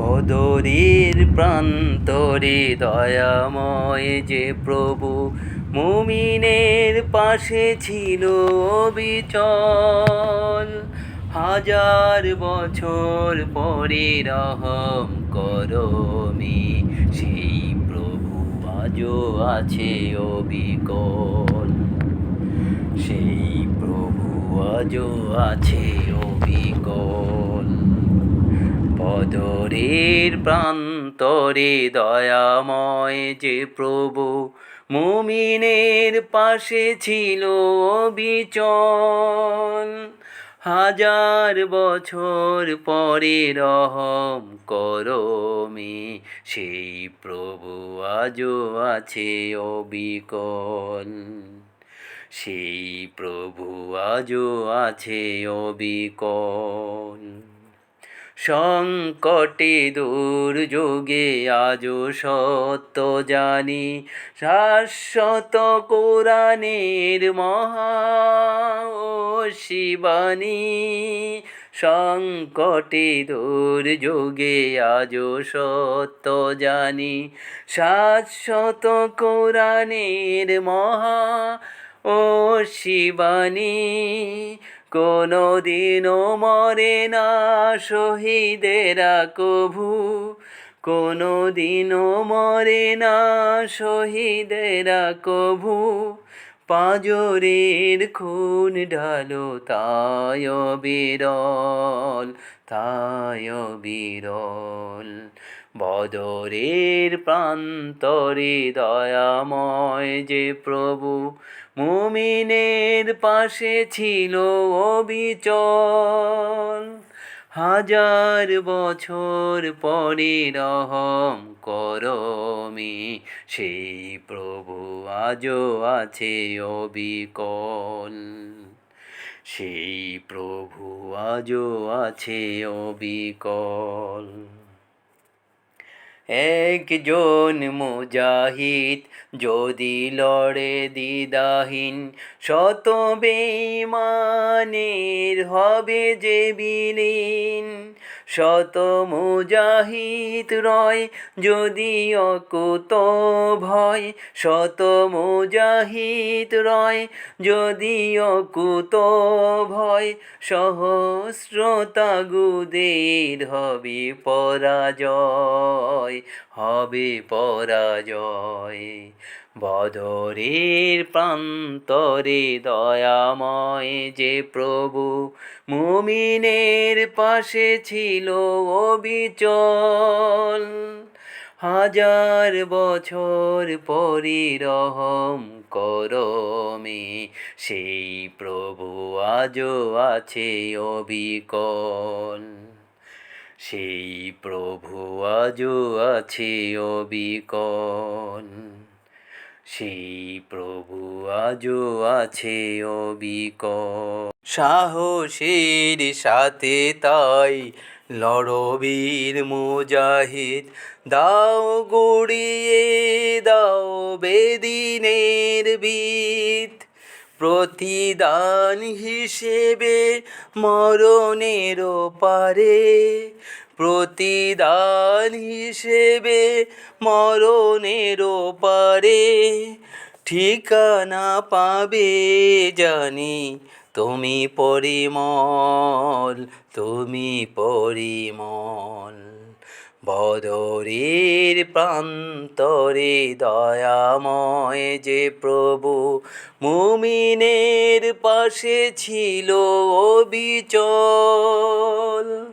অদরের প্রান্তরে দয়াময় যে প্রভু মুমিনের পাশে ছিল অবিচল। হাজার বছর পরে রহম করমি সেই প্রভু আজও আছে অবিকল। সেই প্রভু আজও আছে অবিকল। বদরের প্রান্তরে দয়াময় যে প্রভু মুমিনের পাশে ছিল অবিচল। হাজার বছর পরে রহম করমি সেই প্রভু আজও আছে অবিকল। সেই প্রভু আজও আছে অবিকল। সংকটে দুর্যোগে আজও সত্য জানি শাশ্বত কোরআনের মহা শিবানী। সংকটে দুর্যোগে আজও সত্য জানি শাশ্বত কোরআনের মহা শিবানী। কোনো দিনও মরে না শহীদেরা কভু, কোনো দিনও মরে না শহীদেরা কভু। পাঁজরের খুন ঢালো তাই বিরল, তাই বিরল। বদরের প্রান্তরে দয়াময় যে প্রভু মুমিনের পাশে ছিল অবিচল। হাজার বছর পরে রহম করমি সেই প্রভু আজও আছে অবিকল। সেই প্রভু আজও আছে অবিকল। একজন মুজাহিদ যদি লড়ে দ্বিধাহীন শত বেঈমানের হবে যে বিলীন। শত মুজাহিদ রয় যদি অকুত ভয়, শত মুজাহিদ রয় যদি অকুত ভয়। সহস্র তাগুদের হবে পরাজয়, হবে পরাজয়। বদরের প্রান্তরে দয়াময় যে প্রভু মুমিনের পাশে ছিল অবিচল। হাজার বছর পরে রহম করমি সেই প্রভু আজও আছে অবিকল। সেই প্রভু আজও আছে অবিকল। সেই প্রভু আজও আছে অবিকল। সাহসের সাথে তাই লড়ো বীর মুজাহিদ, দাও গুড়িয়ে দাও বেদিনের ভিত। প্রতিদান হিসেবে মরণের পারে, প্রতিদান হিসেবে মরণের পারে। ঠিকানা পাবে জানি তুমি পরিমল, তুমি পরিমল। বদরের প্রান্তরে দয়াময় যে প্রভু মুমিনের পাশে ছিল অবিচল।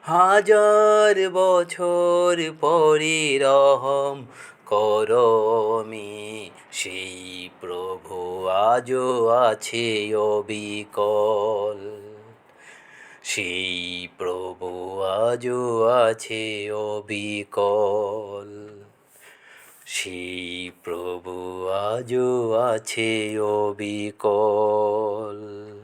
হাজার বছর পরে রহম করমি সেই প্রভু আজও আছে অবিকল। সেই প্রভু আজও আছে অবিকল। সেই প্রভু আজও আছে অবিকল।